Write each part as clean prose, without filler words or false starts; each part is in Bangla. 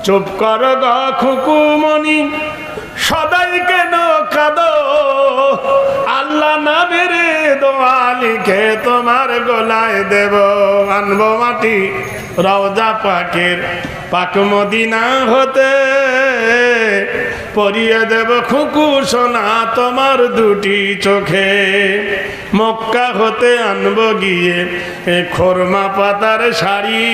চুপ কর গো খুকুমনি, সদাই কেন কাঁদো? আল্লাহ নামের দোয়া লিখে তোমার গলায় দেব। আনবো মাটি রওজা পাকের পাক মদিনা হতে, পরিয়ে দেব খুকু সোনা তোমার দুটি চোখে। মক্কা হতে আনবো গিয়ে খোরমা পাতার শাড়ি,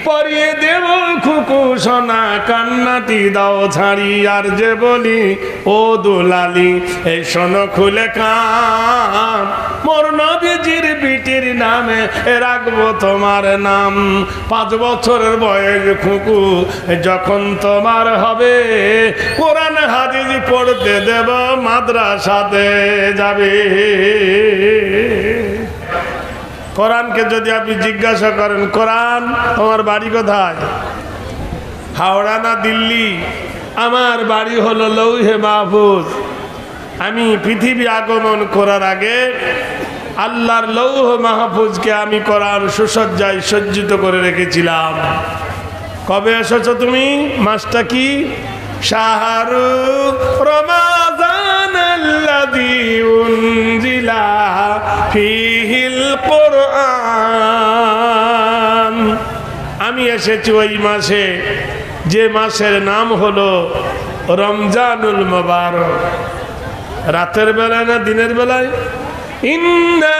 পরিয়ে দেব খুকু সোনা কান্নাটি দাও ছাড়ি। আর যে বলি ও দুলালি এই শোনো খুলে কান, মোর নবীজির বিটির নামে রাখবো তোমার নাম। 5 বছরের বয়স খুকু যখন তোমার হবে, কোরআন হাদিস পড়তে দেব, মাদ্রাসাতে যাবে। কোরআনকে যদি আপনি জিজ্ঞাসা করেন, কোরআন তোমার বাড়ি কোথায়? হাওড়া না দিল্লি? আমার বাড়ি হলো লৌহে মাহফুজ। আমি পৃথিবী আগমন করার আগে আল্লাহর লৌহ মাহফুজকে আমি কোরআন সুসজ্জায় সজ্জিত করে রেখেছিলাম। কবে এসেছো তুমি? মাসটা কি? শাহরু রমাদান আল্লাযী উনজিলা ফীহিল কুরআন। আমি এসেছি ওই মাসে, যে মাসের নাম হলো রমজানুল মুবারক। রাতের বেলায় না দিনের বেলায়? ইন্না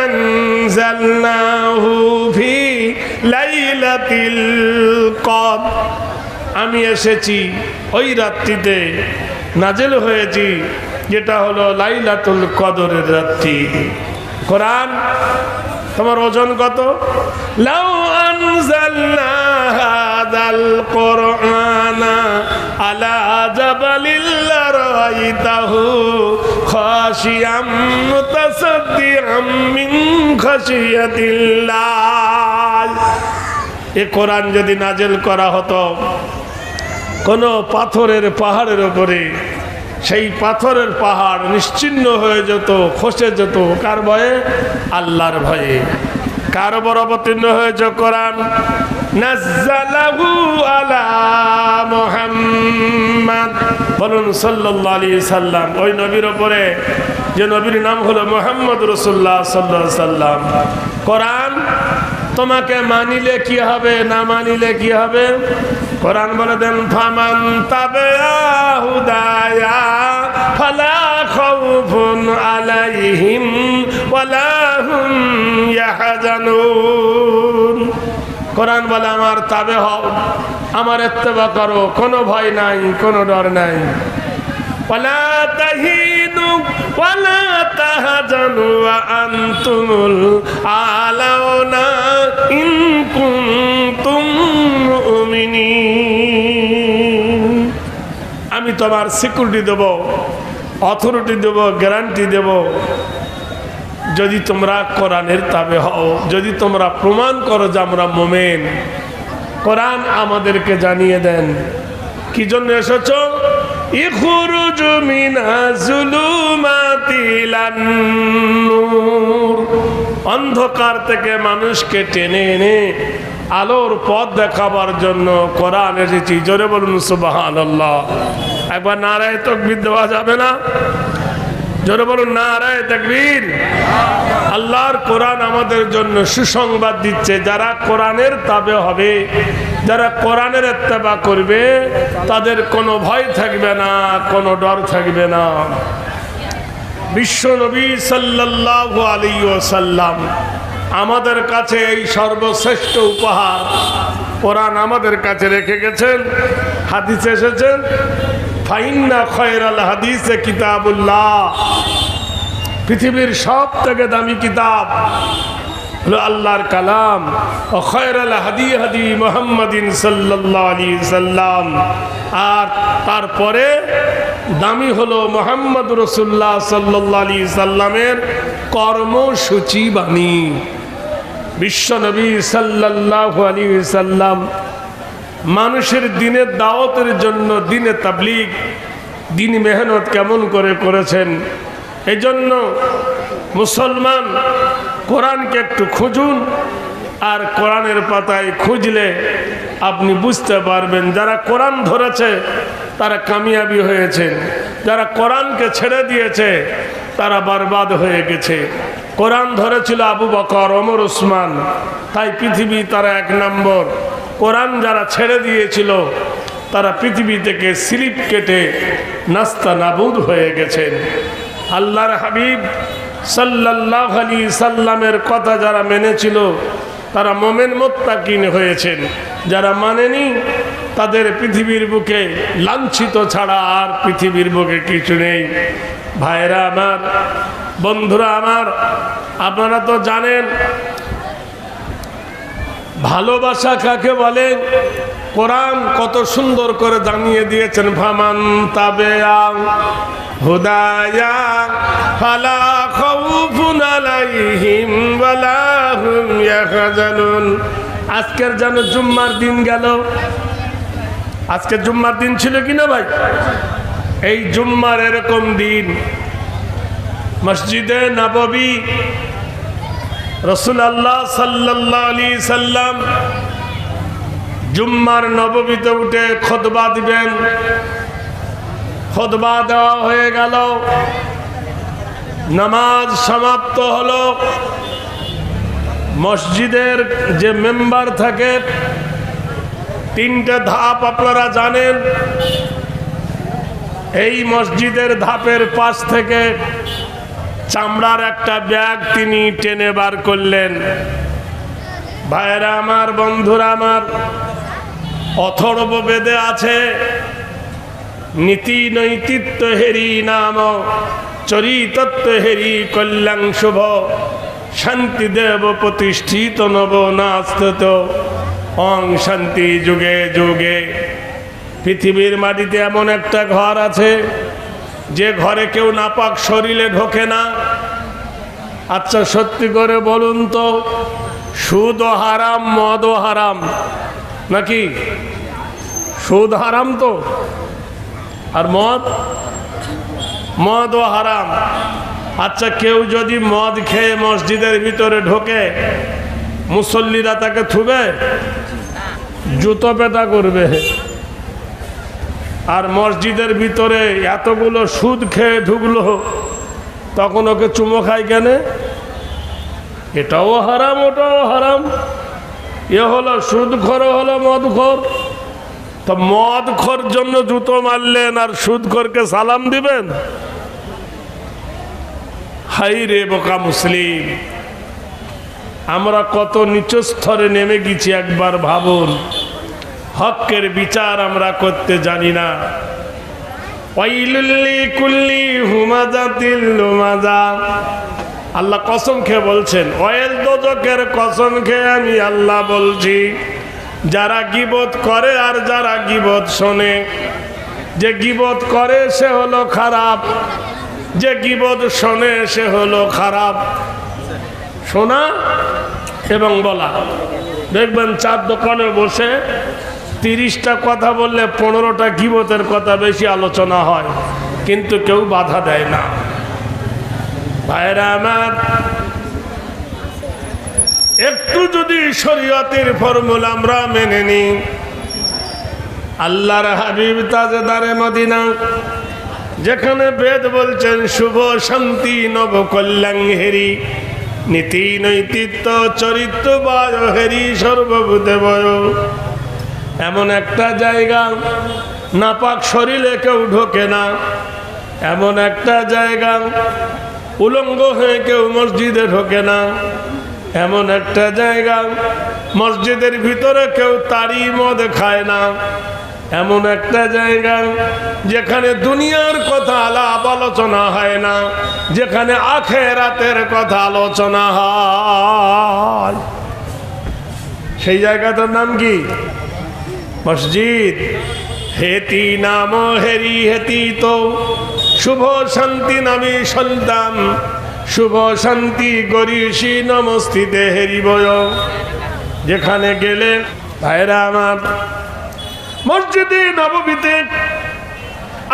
আনজালনাহু ফি লাইলাতিল কদর। আমি এসেছি ওই রাত্রিতে, নাজেল হয়েছি, যেটা হলো লাইলাতুল কদরের রাত্রি। কোরআন তোমার ওজন কত? লাউ আনজালনা হাযাল কুরআনা আলা জাবালিল লারাইতাহু খাশিয়াম মুতাসাদ্দিআম মিন খাশিয়াতিল্লাহ। এ কোরআন যদি নাজেল করা হতো কোনো পাথরের পাহাড়ের উপরে, সেই পাথরের পাহাড় নিশ্চিহ্ন হয়ে যেত, খসে যেত। কার ভয়ে? আল্লাহর ভয়ে। কার উপর অবতীর্ণ হয়েছে কোরআন? নাজ্জালাহু আলা মুহাম্মাদ, বলুন সাল্লাল্লাহু আলাইহি সাল্লাম। ওই নবীর উপরে, যে নবীর নাম হলো মুহাম্মদ রাসূলুল্লাহ সাল্লাল্লাহু আলাইহি সাল্লাম। কোরআন তোমাকে মানিলে কি হবে, না মানিলে কি হবে? কোরআন বলে দেন, ফামান তাবিআ হুদায়া ফালা খাউফুন আলাইহিম ওয়ালা হুম ইয়াহজানুন। কোরআন বলে আমার তাবে হও, আমার ইত্তেবা করো, কোনো ভয় নাই, কোনো ডর নাই। ওয়ালা তাহিনু ওয়ালা তাহজানু ওয়া আনতুমুল আলাউনা ইন কুনতুম মুমিনিন। আমি তোমার সিকিউরিটি দেব, অথরিটি দেব, গ্যারান্টি দেব, যদি তোমরা কোরআনের তাবে হও, যদি তোমরা প্রমাণ করো যে আমরা মুমিন। কোরআন আমাদেরকে জানিয়ে দেন কি জন্য এসেছো? ইখরুজু মিনাজ যুলুমাতিল নূর, অন্ধকার থেকে মানুষকে টেনে এনে আলোর পথ দেখাবার জন্য কোরআন এসেছি। জোরে বলুন সুবহানাল্লাহ। একবার নারায়ে তাকবীর দেওয়া যাবে না? জোরে বলুন নারায়ে তাকবীর। আল্লাহর কোরআন আমাদের জন্য সুসংবাদ দিচ্ছে, যারা কোরআনের তাবে হবে, যারা কোরআনের ইত্তেবা করবে, তাদের কোনো ভয় থাকবে না, কোনো ডর থাকবে না। বিশ্ব নবী সাল্লাল্লাহু আলাইহি ওয়াসাল্লাম আমাদের কাছে এই সর্বশ্রেষ্ঠ উপহার কোরআন আমাদের কাছে রেখে গেছেন। হাদিসে এসেছেন, ফাইন্না খায়রাল হাদিসে কিতাবুল্লাহ, পৃথিবীর সব থেকে দামি কিতাব হলো আল্লাহর কালাম। ও খায়রাল হাদি হাদি মুহাম্মাদিন সাল্লাল্লাহু আলাইহি সাল্লাম, আর তারপরে দামি হলো মুহাম্মদ রাসূলুল্লাহ সাল্লাল্লাহু আলাইহি সাল্লামের কর্মসূচি বাণী। বিশ্ব নবী সাল্লাল্লাহু আলাইহি সাল্লাম মানুষের দিনের দাওয়াতের জন্য, দিনে তাবলীগ, দিনী মেহনত কেমন করে করেছেন। এই জন্য মুসলমান কোরআনকে একটু খুঁজুন, আর কোরআনের পাতায় খুঁজলে আপনি বুঝতে পারবেন যারা কোরআন ধরেছে তারা কামিয়াবি হয়েছে, যারা কোরআনকে ছেড়ে দিয়েছে তারা বরবাদ হয়ে গেছে। কোরআন ধরেছিল আবু বকর, ওমর, উসমান, তাই পৃথিবী তারা 1 নম্বর। কোরআন যারা ছেড়ে দিয়েছিল তারা পৃথিবী থেকে স্লিপ কেটে নাস্তা নাবুদ হয়ে গেছেন। আল্লাহর হাবিব সাল্লাল্লাহু আলাইহি সাল্লামের কথা যারা মেনেছিল তারা মোমেন মুত্তাকিন হয়েছেন, যারা মানেনি তাদের পৃথিবীর বুকে লাঞ্ছিত ছাড়া আর পৃথিবীর বুকে কিছু নেই। ভাইরা আমার, বন্ধুরা আমার, আপনারা তো জানেন ভালোবাসা কাকে বলে। কোরআন কত সুন্দর করে জানিয়ে দিয়েছেন, ফামান তাবিআ হুদায়া ফালা খাউফুন আলাইহিম ওয়ালা হুম ইয়াহজানুন। আজকের যেন জুম্মার দিন গেল। আজকে জুম্মার দিন ছিল কিনা ভাই? এই জুম্মার এরকম দিন মসজিদে নববী রাসূলুল্লাহ সাল্লাল্লাহু আলাইহি সাল্লাম জুম্মার নববীতে উঠে খুতবা দিবেন। খুতবা দেওয়া হয়ে গেল, নামাজ সমাপ্ত হলো। মসজিদের যে মেম্বার থাকে 3টে ধাপ আপনারা জানেন। এই মসজিদের ধাপের পাশ থেকে চামড়ার একটা ব্যাগ তিনি টেনে বার করলেন। ভাইরা আমার, বন্ধুরা আমার, অথর্ব বেদে আছে নীতি নৈতিত্ব হেরি নাম চরিতত্ব হেরি কল্যাণ শুভ শান্তি দেব প্রতিষ্ঠিত নব নাস্ত অং শান্তি যুগে যুগে। পৃথিবীর মাটিতে এমন একটা ঘর আছে যে ঘরে কেউ নাপাক শরীরে ঢোকে না। আচ্ছা সত্যি করে বলুন তো, সুদ হারাম, মদ হারাম নাকি? সুদ হারাম তো, আর মদ হারাম। আচ্ছা কেউ যদি মদ খেয়ে মসজিদের ভিতরে ঢোকে, মুসল্লিরা তাকে থুবে? জুতো পেটা করবে। আর মসজিদের ভিতরে এতগুলো সুদ খেয়ে ঢুকলো, তখন ওকে চুমো খায় কেন? এটাও হারাম, ওটাও হারাম। এ হলো সুদখোর, হলো মদখোর। তো মদখোর জন্য জুতো মারলেন আর সুদখোরকে সালাম দিবেন? হাই রে বোকা মুসলিম, আমরা কত নিচু স্তরে নেমে গেছি একবার ভাবুন। হকের বিচার আমরা করতে জানি না। ওয়াইলুল কুল্লি হুমাজাতিল লুমাজা। আল্লাহ কসম খেয়ে বলছেন, ওয়াইল দোজকের কসম খেয়ে আমি আল্লাহ বলছি, যারা গীবত করে আর যারা গীবত শোনে। যে গীবত করে সে হলো খারাপ, যে গীবত শোনে সে হলো খারাপ। শোনা এবং বলা, দেখবেন চার দোকানে বসে 30টা কথা বললে 15টা গীবতের কথা বেশি আলোচনা হয়, কিন্তু কেউ বাধা দেয় না। ভাইরা আমার, একটু যদি শরীয়তের ফর্মুলা আমরা মেনে নিই, আল্লাহর হাবিব তাজদারে মদিনা যেখানে বেদ বলছেন শুভ শান্তি নব কল্যাণ হেরি নীতি নৈতিত্ব চরিত্র বয় হেরি সর্বভূতে বয়, এমন একটা জায়গা নাপাক শরীরে কেউ ঢোকে না। এমন একটা জায়গা উলঙ্গ হয়ে কেউ মসজিদে ঢোকে না। এমন একটা জায়গা মসজিদের ভিতরে কেউ তারি মদ খায় না। এমন একটা জায়গা যেখানে দুনিয়ার কথা আলাপ আলোচনা হয় না, যেখানে আখিরাতের কথা আলোচনা হয়। সেই জায়গাটার নাম কি? মসজিদ। হেতি নাম হেরি হেতি তো শুভ শান্তি নামে সন্তান শুভ শান্তি গরিষি নমস্তিতে হেরিবয়। যেখানে গেলে ভাইরা আমার, মসজিদে নববীতে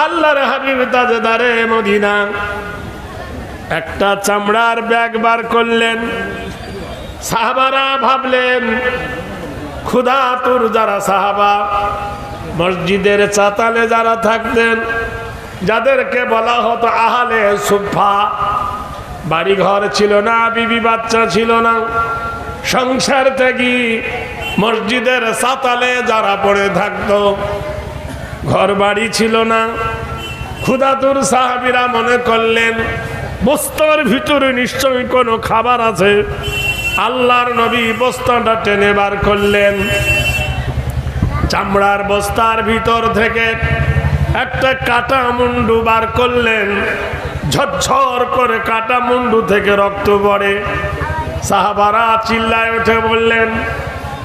আল্লাহর হাবিব তাজদারে মদিনা একটা চামড়ার ব্যাগ বার করলেন। সাহাবারা ভাবলেন ক্ষুধাতুর যারা সাহাবা, মসজিদের চাতালে যারা থাকতেন, যাদেরকে বলা হতো আহলে সুফা, বাড়ি ঘর ছিল না, বিবি বাচ্চা ছিল না, সংসার ত্যাগী, মসজিদের চাতালে যারা পড়ে থাকতো, ঘর বাড়ি ছিল না, ক্ষুধাতুর সাহাবীরা মনে করলেন বস্তার ভিতরে নিশ্চয়ই কোনো খাবার আছে। আল্লাহর নবী বস্তাটা টেনে বার করলেন, চামড়ার বস্তার ভিতর থেকে একটা কাটা মুন্ডু বার করলেন, ঝরঝর করে কাটা মুন্ডু থেকে রক্ত পড়ে। সাহাবারা চিল্লায় উঠে বললেন,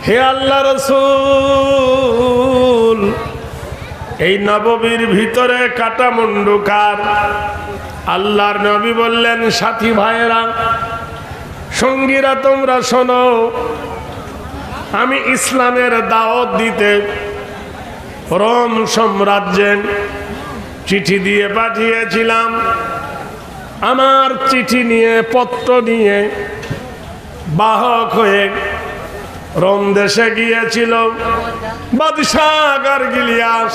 হে আল্লাহ রাসূল, এই নববীর ভিতরে কাটা মুন্ডু কার? আল্লাহর নবী বললেন, সাথী ভাইয়েরা, সঙ্গীরা, তোমরা শোনো, আমি ইসলামের দাওয়াত দিতে রোম সাম্রাজ্যে চিঠি দিয়ে পাঠিয়েছিলাম। আমার চিঠি নিয়ে, পত্র নিয়ে বাহক হয়ে রোম দেশে গিয়েছিল বাদশাহ গারগিলিয়াস।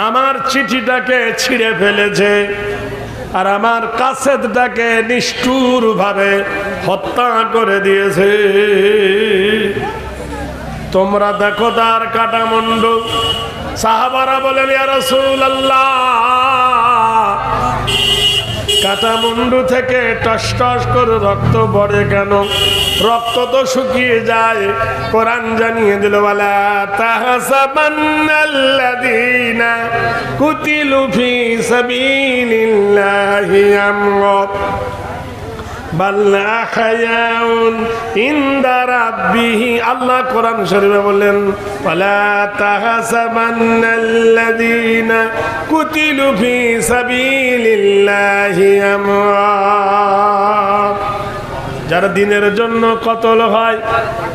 আমার চিঠিটাকে ছিঁড়ে ফেলেছে আর আমার কাসেদটাকে নিষ্ঠুরভাবে হত্যা করে দিয়েছে। তোমরা দেখো তার কাটা মুন্ডু। সাহাবারা বলেন, ইয়া রাসূলুল্লাহ, কাটা মুন্ডু থেকে টস টস করে রক্ত পড়ে কেন? রক্ত তো শুকিয়ে যায়। কোরআন জানিয়ে দিল, ওয়ালা তাহসাবান্নাল্লাযীনা কুতিলু ফী সাবিলিল্লাহি আমওয়াত বাল আহয়াউন ইনদা রাব্বিহি। আল্লাহ কোরআন শরীফে বললেন, ওয়ালা তাহসাবান্নাল্লাযীনা কুতিলু ফী সাবিলিল্লাহি আমওয়াত। যারা দিনের জন্য কতল হয়,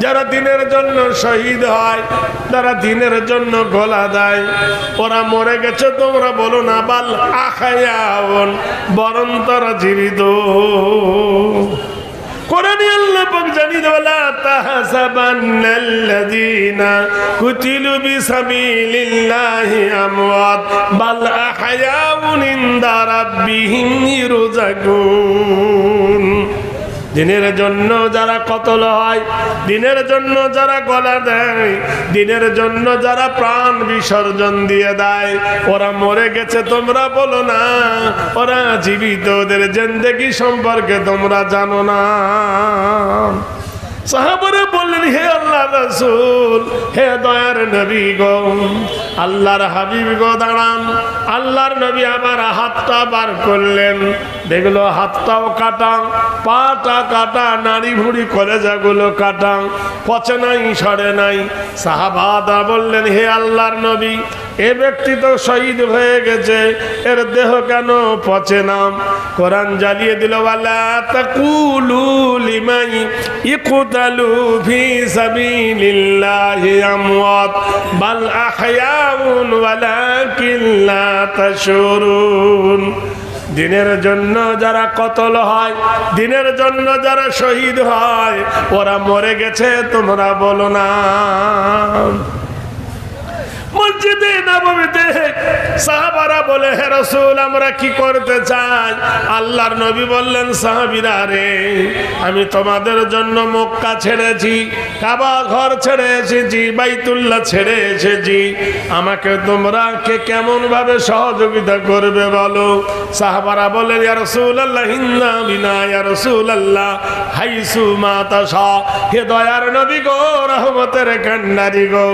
যারা দিনের জন্য শহীদ হয়, যারা দিনের জন্য গলা দেয়, ওরা মরে গেছে তোমরা বলো না, বাল আহয়াউন, বরং তারা জীবিত। কোরআনে আল্লাহ পাক জানিয়ে দেন, ওয়ালা তাহসাবান্নাল্লাযীনা কুতিলু বিসাবিলিল্লাহি আমওয়াত বাল আহয়াউন ইনদা রাব্বিহিম ইরজাকুন। দিনের জন্য যারা কতল হয়, দিনের জন্য যারা গলা দেয়, দিনের জন্য যারা প্রাণ বিসর্জন দিয়ে দেয়, ওরা মরে গেছে তোমরা বলো না, ওরা জীবিত, ওদের জিন্দেগি সম্পর্কে তোমরা জানো না। সাহাবারা বললেন, হে আল্লাহ রাসূল, হে দয়ার নবী গো, আল্লাহর হাবিব গো, দাঁড়ান। আল্লাহর নবী আবার হাতটা বার করলেন, দেখলো হাতটাও কাটা, পাটা কাটা, নাড়ি ভুড়ি কলেজাগুলো কাটা, পচে নাই, সরে নাই। সাহাবাদা বললেন, হে আল্লাহর নবী, এ ব্যক্তি তো শহীদ হয়ে গেছে, এর দেহ কেন পচে না? কোরআন জ্বালিয়ে দিল, ওয়ালা তাকুলু লিমান ইকতালু ফী সাবিলিল্লাহি আমওয়াত বাল আহয়াউন ওয়ালাকিন লা তাশউরুন। দিনের জন্য যারা কতল হয়, দিনের জন্য যারা শহীদ হয়, ওরা মরে গেছে তোমরা বলো না। মসজিদে নববীতে সাহাবারা বলে, হে রাসূল, আমরা কি করতে চাই? আল্লাহর নবী বললেন, সাহাবীরা রে, আমি তোমাদের জন্য মক্কা ছেড়েছি, কাবা ঘর ছেড়ে এসেছি, বাইতুল্লাহ ছেড়ে এসেছি, আমাকে তোমরা কে কেমন ভাবে সহযোগিতা করবে বলো? সাহাবারা বলেন, ইয়া রাসূলুল্লাহ, ইন্না বিনা ইয়া রাসূলুল্লাহ হাইসু মা তাশা। হে দয়ার নবী গো, রহমতের কান্ডারি গো,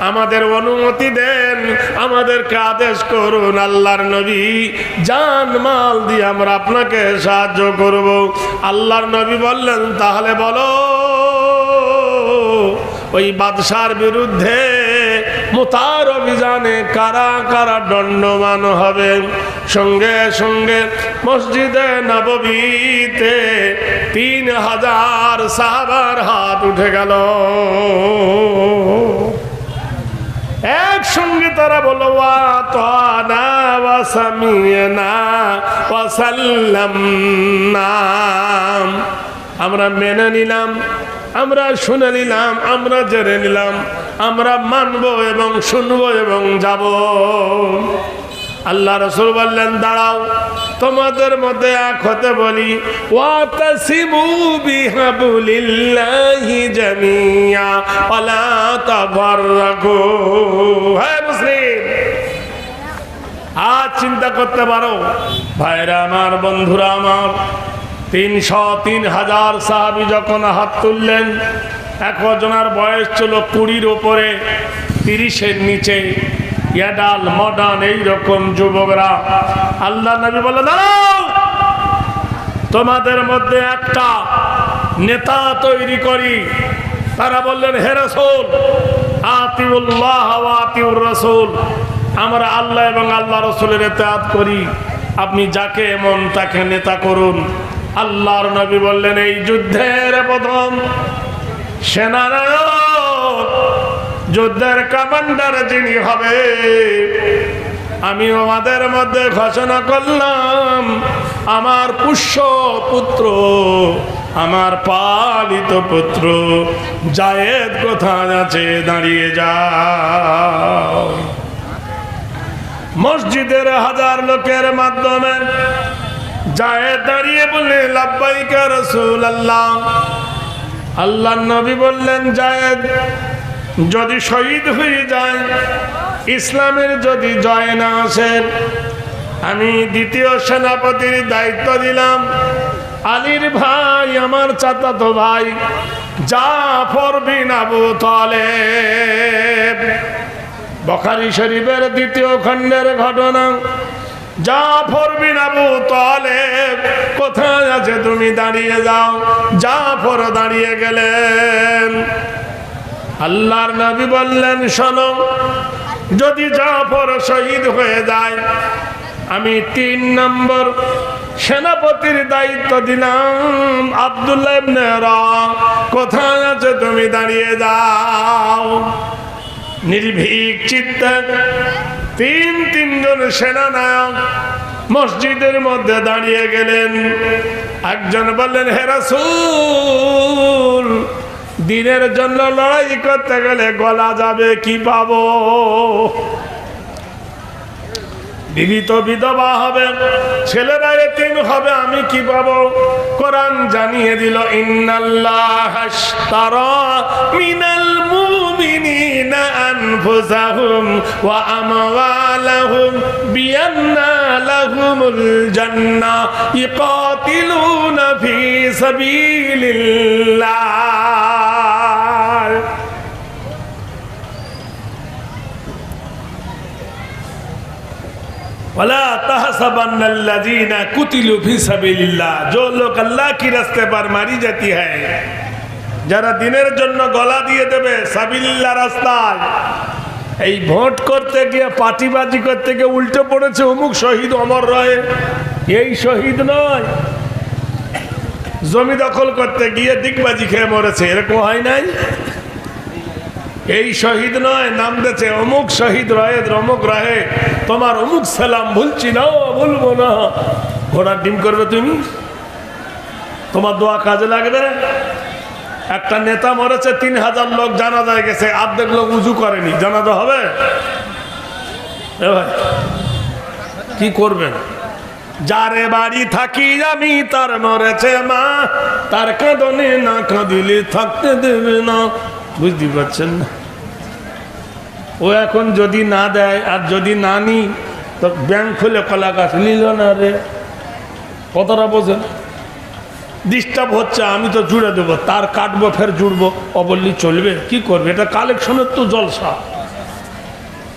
আমাদের অনুমতি দেন, আমাদেরকে আদেশ করুন। আল্লাহর নবী, জান মাল দিয়ে আমরা আপনাকে সাহায্য করব। আল্লাহর নবী বললেন, তাহলে বলো, ওই বাদশার বিরুদ্ধে মুতার অভিযানে কারা কারা দণ্ডমান হবে? সঙ্গে সঙ্গে মসজিদে নববীতে 3000 সাহাবার হাত উঠে গেল। একসঙ্গে তারা বলল, ওয়াতানা ওয়া সামি'না ওয়া সাল্লামনা, আমরা মেনে নিলাম, আমরা শুনে নিলাম, আমরা জেনে নিলাম, আমরা মানব এবং শুনবো এবং যাব। আল্লাহ রাসূল বললেন, দাঁড়াও, তোমাদের মধ্যে এক হতে বলি, ওয়াতাসিমু বিহাবলিল্লাহি জামিয়া ওয়ালা তাফাররাকু। হে মুসলিম, আজ চিন্তা করতে পারো ভাইরা আমার, বন্ধুরা আমার, 303,000 সাহাবী যখন হাত তুললেন, একজনের বয়স ছিল 20-র উপরে, 30-এর নিচে, ইয়াডাল মডার্ন এইরকম যুবকরা। আল্লাহ নবী বললেন, দাঁড়াও, তোমাদের মধ্যে একটা নেতা তৈরি করি। তারা বললেন, হে রাসূল, আতিউল্লাহ ওয়া আতিউর রাসূল, আমরা আল্লাহ এবং আল্লাহ রাসূলের ইতাআত করি, আপনি যাকে মন তাকে নেতা করুন। আল্লাহর নবী বললেন, এই যুদ্ধের প্রথম সেনানায়ক, যুদ্ধের কমান্ডার যিনি হবে, আমি আমাদের মধ্যে ঘোষণা করলাম, আমার পুষ্য পুত্র, আমার পালিত পুত্র জায়েদ কোথায় আছে, দাঁড়িয়ে যাও। মসজিদের 1000 লোকের মাধ্যমে জায়েদ দাঁড়িয়ে বলে, লাব্বাইকা রাসূলুল্লাহ। আল্লাহর নবী বললেন, জায়েদ যদি শহীদ হয়ে যায়, ইসলামের যদি জয় না আসে, আমি দ্বিতীয় সেনাপতির দায়িত্ব দিলাম আলীর ভাই, আমার চাচাতো ভাই জাফর বিন আবু তালেব। বুখারী শরীফের 2য় খণ্ডের ঘটনা। জাফর বিন আবু তালেব কোথায় আছে, তুমি দাঁড়িয়ে যাও। জাফর দাঁড়িয়ে গেলেন। আল্লাহর নবী বললেন, শোনো, যদি জাফর শহীদ হয়ে যায়, আমি 3 নম্বর সেনাপতির দায়িত্ব দিলাম আব্দুল্লাহ ইবনে রাওয়াহা, কোথায় আছে, তুমি দাঁড়িয়ে যাও। নির্ভীক চিত্তে 3জন সেনানায়ক মসজিদের মধ্যে দাঁড়িয়ে গেলেন। একজন বললেন, হে রাসূল, দিনের জন্য লড়াই করতে গেলে গলা যাবে, কি পাবো? বিবি তো বিধবা হবে, ছেলেরা এতিম হবে, আমি কি পাবো? কোরআন জানিয়ে দিল, ইন্নাল্লাহা আশতারা মিনাল মুমিনিনা আনফুসাহুম ওয়া আমওয়ালাহুম বিআন্না লাহুমুল জান্নাহ ইকাতিলুনা ফি সাবিলিল্লাহ। वला तहसबन्नल्लज़ीना कुतिलू फी साबिलिल्लाह, जो लोग अल्लाह की रास्ते पर मारी जाती है, যারা দিনের জন্য গলা দিয়ে দেবে সাবিলিল্লাহ রাস্তায়। এই ভোট করতে গিয়ে, পার্টিবাজি করতে গিয়ে উল্টে পড়েছে, অমুক শহীদ অমর রয়ে, এই শহীদ নয়। জমি দখল করতে গিয়ে দিকবাজি খেয়ে মরেছে, এরকম হয় নাই? এই শহীদ নয়, নাম দিয়েছে অমুক শহীদ রয়ে, অমুক রহে, তোমার অমুক সালাম ভুলছি না, বলবো না। ঘোড়ার ডিম করবে তুমি, তোমার দোয়া কাজে লাগবে। একটা নেতা মরেছে, 3000 লোক জানাজায় গেছে, অর্ধেক লোক উজু করেনি, জানাজা হবে? এ ভাই, কি করবেন? যারে বাড়ি থাকি আমি, তার মরেছে মা, তার কাঁদনে না কাঁদিলে থাকতে দেবে না। বুঝতে পারছেন না? ও এখন যদি না দেয় আর যদি না নি, তো ব্যাংক খুলে কলা গাছ নিল না রে, কতটা বোঝেন? ডিস্টার্ব হচ্ছে, আমি তো জুড়ে দেবো, তার কাটবো, ফের জুড়বো, অবল্লি চলবে? কি করবে? এটা কালেকশনের তো জলসা।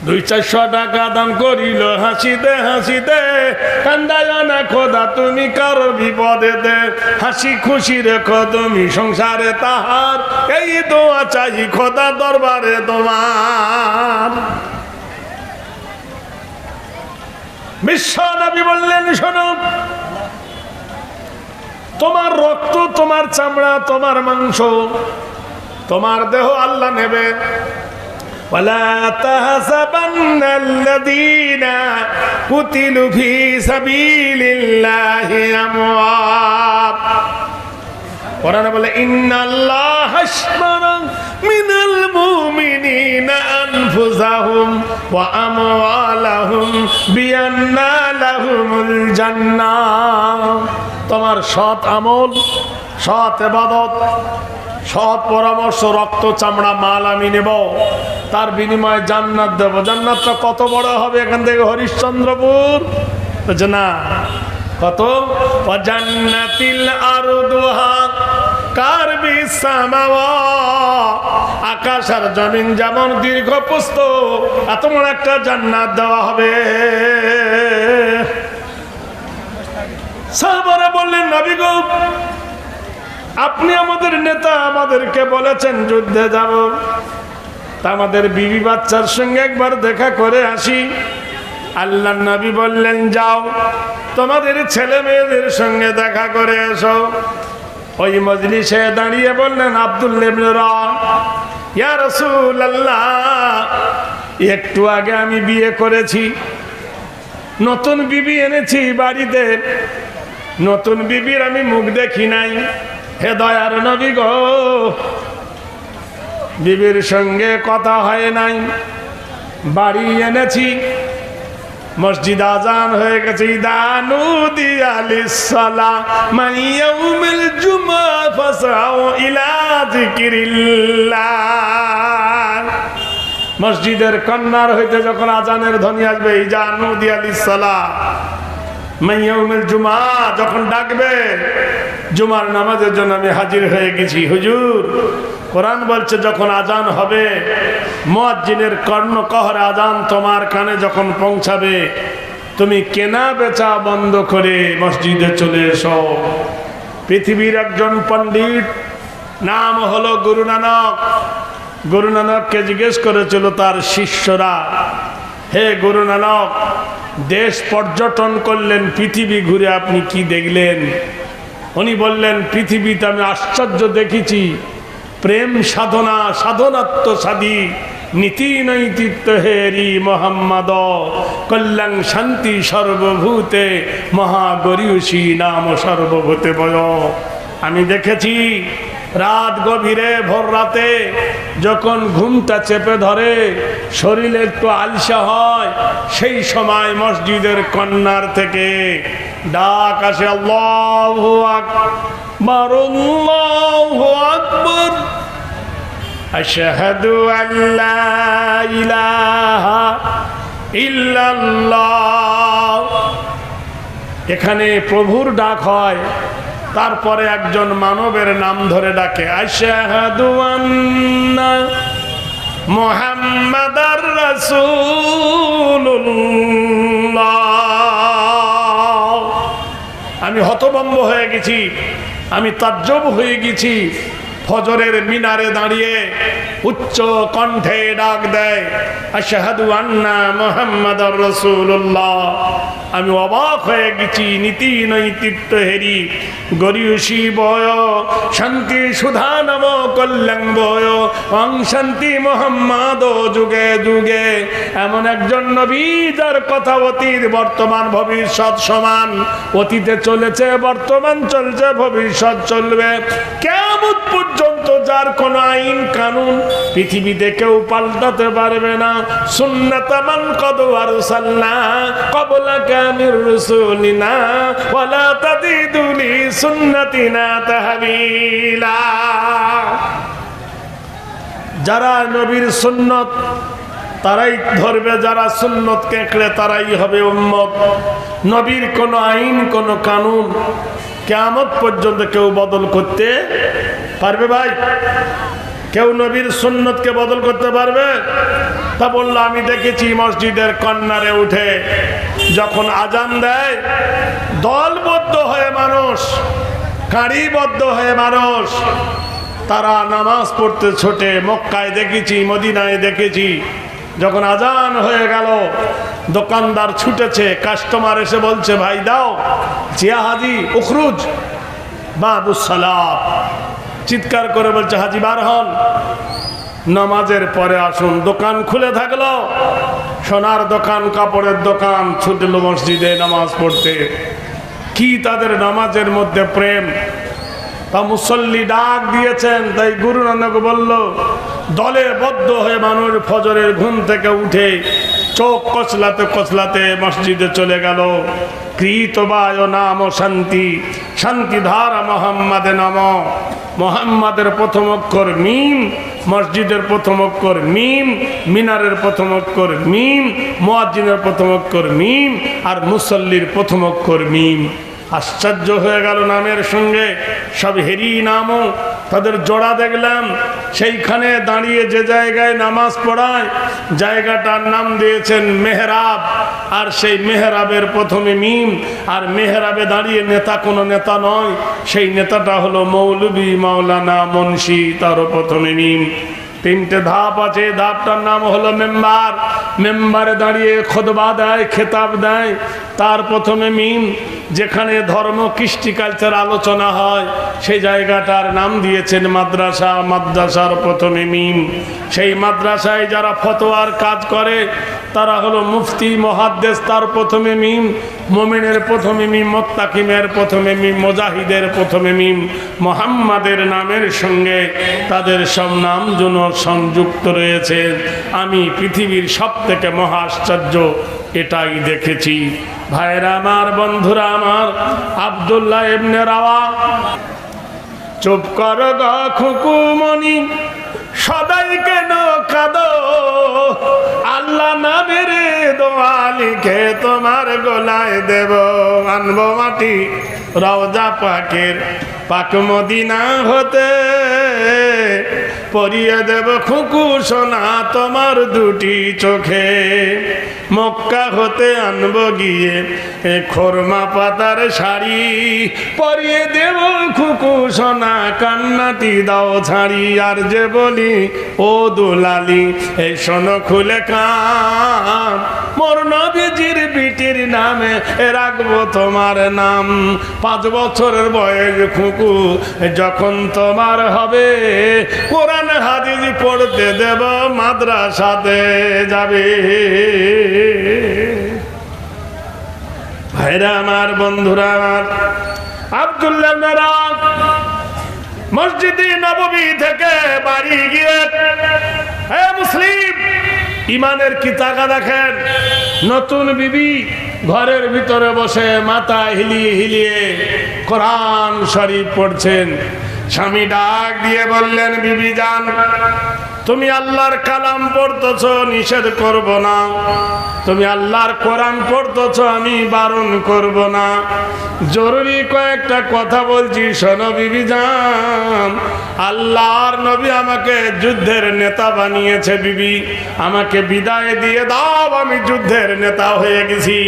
200-400 টাকা দাম করিল হাসিতে হাসিতে, কান্দায় না খোদা তুমি কারো বিপদে দে, হাসি খুশি রেখো তুমি সংসারে তাহার, এই দোয়া চাই খোদা দরবারে তোমার। বিশ্ব নবী বললেন, শোনো, তোমার রক্ত, তোমার চামড়া, তোমার মাংস, তোমার দেহ আল্লাহ নেবে। ولا تحسبن الذين قتلوا في سبيل الله أموات কোরআনে বলে ইন্নাল্লাহা আশতারা মিনাল মুমিনিনা আনফুসাহুম ওয়া আমওয়ালাহুম বিআন্না লাহুমুল জান্নাহ। তোমার সৎ আমল, সৎ ইবাদত, সৎ পরামর্শ, রক্ত চামড়া মাল আমি নেব, তার বিনিময়ে জান্নাত দেব। জান্নাতটা কত বড় হবে এখান থেকে হরিশ্চন্দ্রপুর? বলছে না, কত? জান্নাতিল আরদুহা কারবিস সামাওয়াত, আকাশ আর জমিন যেমন দীর্ঘ প্রস্থ, এত বড় একটা জান্নাত দেওয়া হবে। সাহাবারা বললেন, নবী গো, আপনি আমাদের নেতা, আমাদেরকে বলেছেন যুদ্ধে যাব, তা আমাদের বিবি বাচ্চার সঙ্গে একবার দেখা করে আসি। আল্লাহর নবী বললেন, যাও তোমাদের ছেলে মেয়েদের সঙ্গে দেখা করে এসো। ওই মজলিসে দাঁড়িয়ে বললেন আব্দুল্লাহ ইবনে রাওয়াহা, ইয়া রাসূলুল্লাহ, একটু আগে আমি বিয়ে করেছি, নতুন বিবি এনেছি বাড়িতে, নতুন বিবির আমি মুখ দেখি নাই, হে দয়ার নবী গো, বিবির সঙ্গে কথা হয় নাই, বাড়ি এনেছি, মসজিদ আজান হয়ে গেছে, ইদানু দিয়ালিস সালাহ মান ইয়াউমিল জুমআ ফাসাউ ইলা যিকরিল্লাহ। মসজিদের কন্নার হইতে যখন আজানের ধ্বনি আসবে, ইদানু দিয়ালিস সালাহ মান ইয়াউমিল জুমআ, যখন ডাকবে জুমার নামাজের জন্য আমি হাজির হয়ে গেছি। হুজুর, কোরআন বলছে যখন আজান হবে, মুয়াজ্জিনের কর্ণকহর আজান তোমার কানে যখন পৌঁছাবে, তুমি কেনা বেচা বন্ধ করে মসজিদে চলে এসো। পৃথিবীর একজন পণ্ডিত, নাম হলো গুরু নানক, গুরু নানককে জিজ্ঞেস করেছিল তার শিষ্যরা, হে গুরু নানক, দেশ পর্যটন করলেন, পৃথিবী ঘুরে আপনি কি দেখলেন? উনি বললেন, পৃথিবীতে আমি আশ্চর্য দেখেছি, প্রেম সাধনা, সাধনাত্ম সাধী, নীতি নৈতিত্ব হেরি মোহাম্মদ, কল্যাণ শান্তি সর্বভূতে, মহাগরিয়সী নাম সর্বভূতে বয়। আমি দেখেছি রাত গভীরে, ভোর রাতে যখন ঘুমটা চেপে ধরে, শরীরে একটু আলসা হয়, সেই সময় মসজিদের কন্নার থেকে ডাক আসে, আল্লাহু আকবার, আল্লাহু আকবার, আশহাদু আল্লা ইলাহা ইল্লাল্লাহ। এখানে প্রভুর ডাক হয়, তারপরে একজন মানবের নাম ধরে ডাকে, আশহাদু আন্না মুহাম্মাদার রাসূলুল্লাহ। আমি হতভম্ব হয়ে গেছি, আমি তাজ্জব হয়ে গেছি। ফজরের মিনারে দাঁড়িয়ে উচ্চ কণ্ঠে ডাক দেয়, আশহাদু আন্না মুহাম্মাদার রাসূলুল্লাহ। আমি অবাক হয়ে গেছি, নীতি নৈতিত্ব হেরি, গরিয়সী বয়, শান্তি সুধা নম কল্যাণ বয়, অং শান্তি মোহাম্মদ যুগে যুগে। এমন একজন নবী যার কথা অতীত বর্তমান ভবিষ্যৎ সমান, অতীতে চলেছে, বর্তমান চলছে, ভবিষ্যৎ চলবে, কিয়ামত পর্যন্ত যার কোন আইন কানুন পৃথিবীতে কেউ পাল্টাতে পারবে না। সুন্নাত মান কদ আরসালনা ক্বাবলাকা মির রাসূলিনা ওয়ালা তাজিদু লি সুন্নাতিনা তাহবিলা। যারা নবীর সুন্নত তারাই ধরবে, যারা সুন্নতকে কেড়ে তারাই হবে উম্মত। নবীর কোন আইন, কোন কানুন কিয়ামত পর্যন্ত কেউ বদল করতে পারবে? ভাই, কেউ নবীর সুন্নতকে বদল করতে পারবে? তা বললো, আমি দেখেছি মসজিদের কর্নারে উঠে যখন আজান দেয়, দলবদ্ধ হয়ে মানুষ, কাঁড়িবদ্ধ হয়ে মানুষ, তারা নামাজ পড়তে ছোটে। মক্কায় দেখেছি, মদিনায় দেখেছি, যখন আজান হয়ে গেল দোকানদার ছুটেছে, কাস্টমার এসে বলছে, ভাই দাও, জিয়া হাজি উখরুজ বাদুস সালাত, চিৎকার করে বলছে, হাজি বার হন, নামাজের পরে আসুন। দোকান খুলে থাকলো, সোনার দোকান, কাপড়ের দোকান, ছুটলো মসজিদে নামাজ পড়তে। কি তাদের নামাজের মধ্যে প্রেম, তা মুসল্লি ডাক দিয়েছেন, তাই গুরু নানক বলল, দলে বদ্ধ হয়ে মানুষ ফজরের ঘুম থেকে উঠে চোখ কচলাতে কচলাতে মসজিদে চলে গেল। কৃতবায় নাম শান্তি, শান্তি ধারা মোহাম্মদে নাম। মোহাম্মদের প্রথম অক্ষর মিম, মসজিদের প্রথম অক্ষর মিম, মিনারের প্রথম অক্ষর মিম, মুয়াজ্জিনের প্রথম অক্ষর মিম, আর মুসল্লির প্রথম অক্ষর মিম। আশ্চর্য হয়ে গেল নামের সঙ্গে সব হেরি নামও। তাদের জোড়া দেখলাম, সেইখানে দাঁড়িয়ে যে জায়গায় নামাজ পড়ায় জায়গাটার নাম দিয়েছেন মেহরাব, আর সেই মেহরাবের প্রথমে মিম। আর মেহরাবে দাঁড়িয়ে নেতা কোনো নেতা নয়, সেই নেতাটা হলো মৌলবী মাওলানা মুন্সি, তারও প্রথমে মিম। তিনটে ধাপ আছে, ধাপটার নাম হলো মেম্বার। মেম্বারে দাঁড়িয়ে খুতবা দেয়, খেতাব দেয়, তার প্রথমে মিম। যেখানে ধর্ম কৃষ্টি কালচার আলোচনা হয় সেই জায়গাটার নাম দিয়েছেন মাদ্রাসা, মাদ্রাসার প্রথমে মিম। সেই মাদ্রাসায় যারা ফতোয়ার কাজ করে তারা হলো মুফতি মুহাদ্দিস, তার প্রথমে মিম। মুমিনের প্রথমে মিম, মুত্তাকিমের প্রথমে মিম, মুজাহিদের প্রথমে মিম। মুহাম্মাদের নামের সঙ্গে তাদের সব নাম যেন সংযুক্ত রয়েছে। আমি পৃথিবীর সব থেকে মহা আশ্চর্য এটাই দেখেছি। ভাইরা আমার, বন্ধুরা আমার, আব্দুল্লাহ ইবনে রাওয়া, চুপ কর গো খুকুমনি, সদাই কেন কাঁদো, আল্লাহ নামের দোয়া লিখে তোমার গলায় দেব, আনবো মাটি রওজা পাকের পাক মদিনা হতে, পরিয়ে দেব খুকু সোনা তোমার দুটি চোখে, মক্কা হতে আনবো গিয়ে খোরমা পাতার শাড়ি, পরিয়ে দেব খুকু সোনা কান্নাটি দাও ছাড়ি। আর যে বলি ও দুলালি এই শোনো খুলে কান, মোর নবীজির বিটির নামে রাখবো তোমার নাম। 5 বছরের বয়স খুকু যখন তোমার হবে, কোরআন হাদিস পড়তে দেব, মাদ্রাসাতে যাবে। ভাইরা আমার, বন্ধুরা আমার, আব্দুল্লাহ ইবনে রাওয়া মসজিদে নববী থেকে বাড়ি গিয়ে, হে মুসলিম, ইমানের কি তাকা দেখেন। নতুন বিবি ঘরের ভিতরে বসে মাথা হিলিয়ে হিলিয়ে কোরআন শরীফ পড়ছেন। স্বামী ডাক দিয়ে বললেন, বিবি জান, তুমি আল্লাহর কালাম পড়তেছ, নিষেধ করব না। তুমি আল্লাহর কোরআন পড়তেছ, আমি বারণ করব না। জরুরি কয়েকটা কথা বলছি, শোনো বিবি জান। আল্লাহর নবী আমাকে যুদ্ধের নেতা বানিয়েছে বিবি, আমাকে বিদায় দিয়ে দাও, আমি যুদ্ধের নেতা হয়ে গেছি।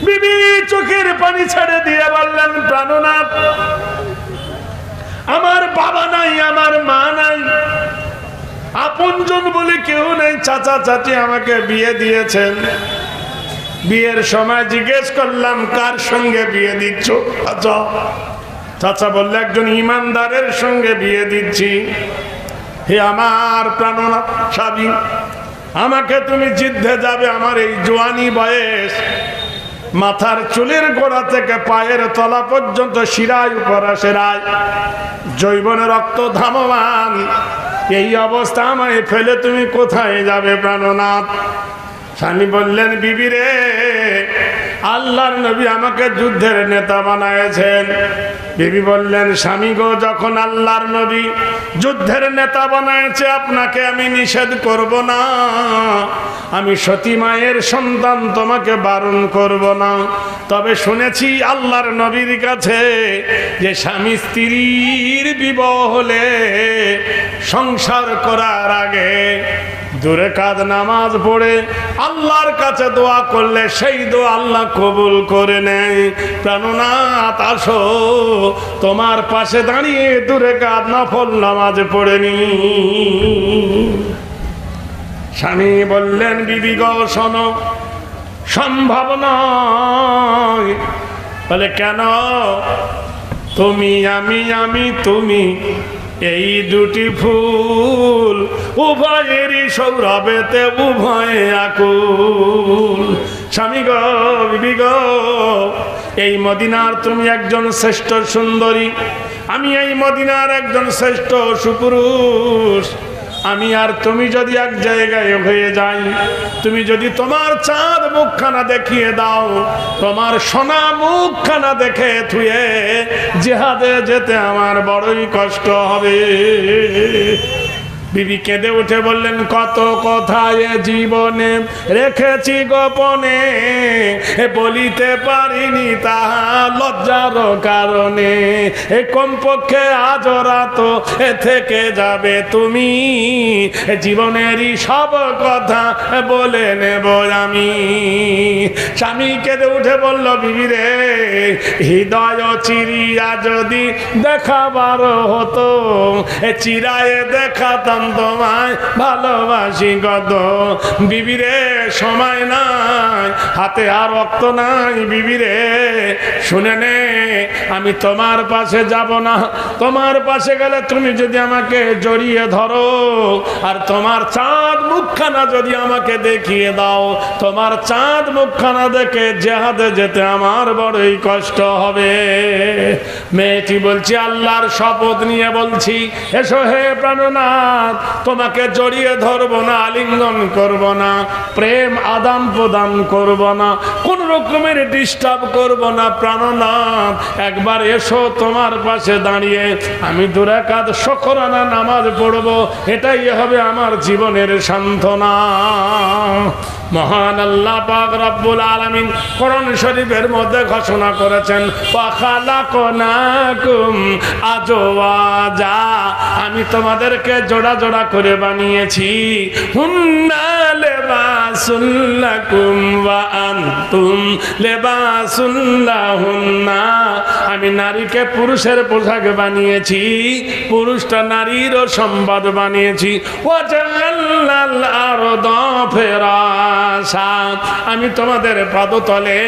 বিবি চোখের পানি ছেড়ে দিয়ে বললেন, প্রাণনাথ, আমার বাবা নাই, আমার মা নাই, আপনজন বলে কেউ নেই। চাচা চাচি আমাকে বিয়ে দিয়েছেন। বিয়ের সময় জিজ্ঞেস করলাম, কার সঙ্গে বিয়ে দিচ্ছ? চাচা বললে, একজন ইমানদারের সঙ্গে বিয়ে দিচ্ছি। হে আমার প্রাণনাথ স্বামী, আমাকে তুমি যুদ্ধে যাবে, আমার এই জোয়ানি বয়স, মাথার চুলের গোড়া থেকে পায়ের তলা পর্যন্ত শিরায় উপরা শিরায় জৈবনে রক্ত ধামমান, এই অবস্থা আমায় ফেলে তুমি কোথায় যাবে প্রাণনাথ? স্বামী বললেন, বিবি রে, আল্লাহর নবী আমাকে যুদ্ধের নেতা বানায়েছেন। বিবি বললেন, স্বামী গো, যখন আল্লাহর নবী যুদ্ধের নেতা বানায়েছে, আপনাকে আমি নিষেধ করব না। আমি সতী মায়ের সন্তান, তোমাকে বারণ করব না। তবে শুনেছি আল্লাহর নবীর কাছে যে স্বামী স্ত্রীর বিবাহ হলে সংসার করার আগে 2 রাকাত নামাজ পড়ে আল্লাহর কাছে দোয়া করলে সেই দোয়া আল্লাহ কবুল করে নেয়। প্রাণনাথ, আসো, তোমার পাশে দাঁড়িয়ে 2 রাকাত নফল নামাজ পড়ে নি। স্বামী বললেন, বিবি গো শোনো, সম্ভব নয়। বলে, কেন? তুমি আমি, আমি তুমি, এই দুটি ফুল উভয়েরই সৌরভেতে উভয়ে আকুল। স্বামী গো, বিবি গো, এই মদিনার তুমি একজন শ্রেষ্ঠ সুন্দরী, আমি এই মদিনার একজন শ্রেষ্ঠ সুপুরুষ। আমি আর তুমি যদি এক জায়গায় হয়ে যাই, তুমি যদি তোমার চাঁদ মুখখানা দেখিয়ে দাও, তোমার সোনা মুখখানা দেখে থুয়ে জিহাদে যেতে আমার বড়ই কষ্ট হবে। বিবি কেঁদে উঠে বললেন, কত কথা এ জীবনে রেখেছি গোপনে, বলিতে পারিনি তাহা লজ্জার কারণে। এ কমপক্ষে আজ রাত এ থেকে যাবে তুমি, জীবনেরই সব কথা বলে নেব আমি। স্বামী কেঁদে উঠে বলল, বিবি রে, হৃদয় চিরিয়া যদি দেখাবার হতো, চিরায়ে দেখাতাম তোমায় ভালোবাসি কত। বিবিরে সময় নাই, হাতে আর রক্ত নাই। বিবিরে শুনে নে, আমি তোমার পাশে যাব না। তোমার পাশে গেলে তুমি যদি আমাকে জড়িয়ে ধরো আর তোমার চাঁদ মুখখানা যদি আমাকে দেখিয়ে দাও, তোমার চাঁদ মুখখানা দেখে জিহাদে যেতে আমার বড়ই কষ্ট হবে। মেয়েটি বলছি, আল্লাহর শপথ নিয়ে বলছি, এসো হে প্রাণনাথ, তোমাকে জড়িয়ে ধরবো না, আলিঙ্গন করব না, প্রেম আদান প্রদান করব না, কোন রকমের ডিস্টার্ব করব না। প্রাণনাথ, একবার এসো, তোমার পাশে দাঁড়িয়ে আমি 2 রাকাত শুকরানা নামাজ পড়বো, এটাই হবে আমার জীবনের সান্ত্বনা। মহান আল্লাহ পাক রব্বুল আলামিন কোরআন শরীফের মধ্যে ঘোষণা করেছেন, ওয়া খালাকনাকুম আজওয়াজা, আমি তোমাদেরকে জোড়া জোড়া করে বানিয়েছি। হুন্না লিবাসুল লাকুম ওয়া আনতুম লিবাসুল লাহুন্না, আমি নারীকে পুরুষের পোশাক বানিয়েছি, পুরুষটা নারীরও সম্বাদ বানিয়েছি। ওয়া জাআলনাল আরদা ফিরাশা, আমি তোমাদের পাদতলে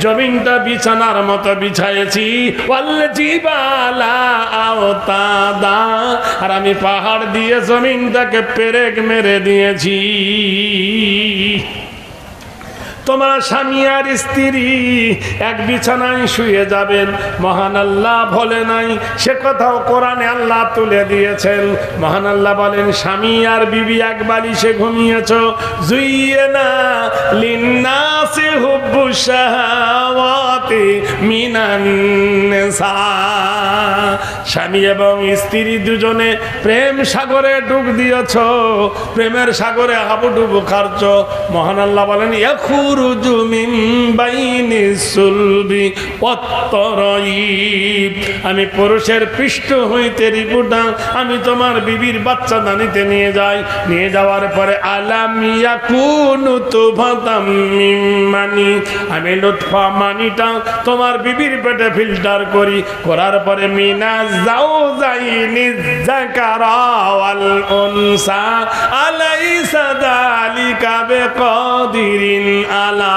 জমিনটা বিছানার মতো বিছাইছি। ওয়াল জিবালা আওতাদা, আর আমি পাহাড় দিয়ে জমিনটাকে পেরেক মেরে দিয়েছি। তোমার স্বামী আর স্ত্রী এক বিছানায় শুয়ে যাবেন, মহান আল্লাহ বলে নাই, সে কথাও কোরআনে আল্লাহ তুলে দিয়েছেন। মহান আল্লাহ বলেন, স্বামী আর বিবি এক বালিশে ঘুমিয়েছো। জুইয়েনা লিন্নাসি হুব্বুশ শাহাওয়াতি মিনান নিসা, স্বামী এবং স্ত্রী দুজনে প্রেম সাগরে ডুব দিয়েছো, প্রেমের সাগরে হাবুডুবু খাচ্ছ। মহান আল্লাহ বলেন, ইয়াখরুজু মিন বাইনিস সুলবি ওয়াত-তারাইব, আমি পুরুষের পৃষ্ঠ হইতে রিপুটা আমি তোমার বিবির বাচ্চা দানিতে নিয়ে যাই। নিয়ে যাওয়ার পরে আলাম ইয়াকুনু তুফাতাম মিন মানি, আমি লুৎফা মানিটা তোমার বিবির পেটে ফিল্টার করি, করার পরে মিনাজ জাওজাইনি যাকারা ওয়াল উনসা আলাইসা যালিকা বিকাদিরিন আলা,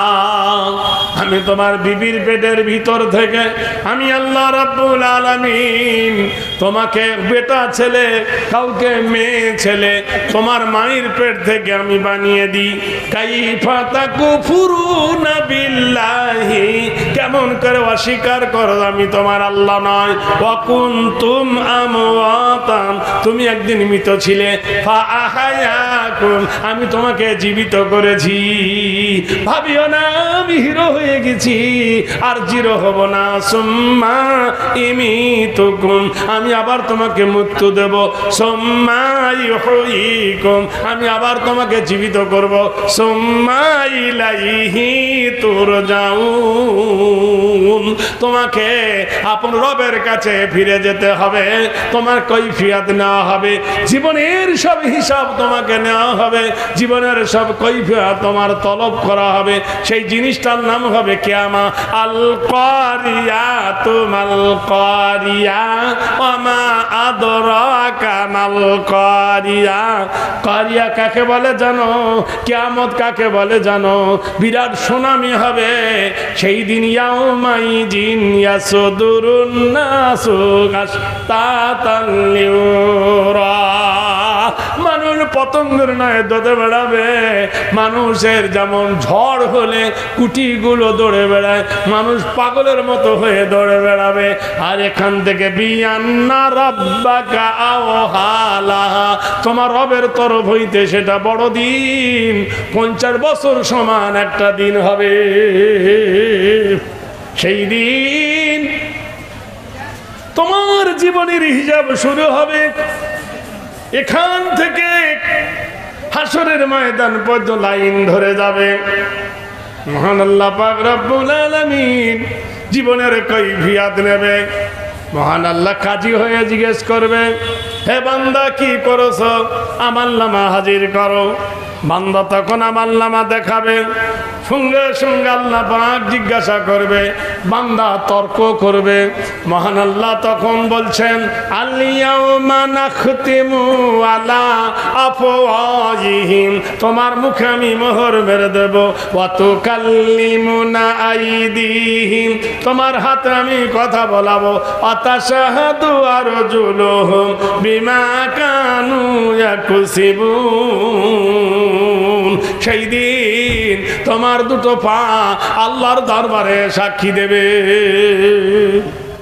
আমি তোমার বিবির পেটের ভিতর থেকে আমি আল্লাহ রাব্বুল আলামিন তোমাকে বেটা ছেলে, কাউকে মেয়ে ছেলে তোমার মায়ের পেট থেকে আমি বানিয়ে দিই। কাইফা তাকুফুরুনা বিল্লাহি, কেমন করে অস্বীকার করো আমি তোমার আল্লাহ নয়। ওয়া কুনতুম আমওয়াতান, তুমি একদিন মৃত ছিলে। ফা আহয়াকুম, আমি তোমাকে জীবিত করেছি। ভাবিও না আমি হিরো হয়ে গেছি, আর জিরো হব না। সুম্মা ইমিতুকুম, আমি আবার তোমাকে মৃত্যু দেব। সুম্মা ইউহয়িকুম, আমি আবার তোমাকে জীবিত করব। সুম্মা ইলাইহি তুরজাউন, তোমাকে আপন রবের কাছে ফিরে যেতে হবে, তোমার কৈফিয়ত নেওয়া হবে, জীবনের সব হিসাব তোমাকে নেওয়া হবে, জীবনের সব কৈফিয়ত তোমার তলব করা হবে। সেই জিনিসটার নাম হবে কিয়ামা। আল কারিয়াতু মাল কারিয়া ওয়া মা আদরাকা মাল কারিয়া, কারিয়া কাকে বলে জানো? কিয়ামত কাকে বলে জানো? বিরাট সুনামি হবে সেই দিন। ইয়াউমাইদিন ইয়াসুদুরুন নাসু আশতাতান লিউরা, মানুষ পতঙ্গের নয় দৌড়ে বেড়াবে। মানুষের যেমন ঝড় হলে কুটিগুলো দৌড়ে বেড়ায়, মানুষ পাগলের মতো হয়ে দৌড়ে বেড়াবে। আর এখান থেকে বিয়ান্না রাব্বাকা আওহালাহা, তোমার রবের তরফ হইতে সেটা বড় দিন, 50 বছর সমান একটা দিন হবে। সেই দিন তোমার জীবনের হিসাব শুরু হবে। এখান থেকে হাসরের ময়দান পর্যন্ত লাইন ধরে যাবে। মহান আল্লাহ পাক রব্বুল আলামিন জীবনের কৈফিয়ত নেবে। মহান আল্লাহ কাজী হয়ে জিজ্ঞেস করবে, হে বান্দা কি করছ? আমলনামা হাজির করো। বান্দা তখন আমলনামা দেখাবে। সঙ্গে সঙ্গে আল্লাহ পাক জিজ্ঞাসা করবে, বান্দা তর্ক করবে। মহান আল্লাহ তখন বলছেন, আল-ইয়াওমা নাখতিমু আলা আফওয়াহিহিম, তোমার মুখে আমি মোহর মেরে দেব। ওয়া তুকাল্লিমুনা আইদিহিম, তোমার হাতে আমি কথা বলাবো। ওয়া তাশহাদু আরজুলুহুম বিমা কানু ইয়াকসিবুন, সেই দিন তোমার দুটো পা আল্লাহর দরবারে সাক্ষী দেবে।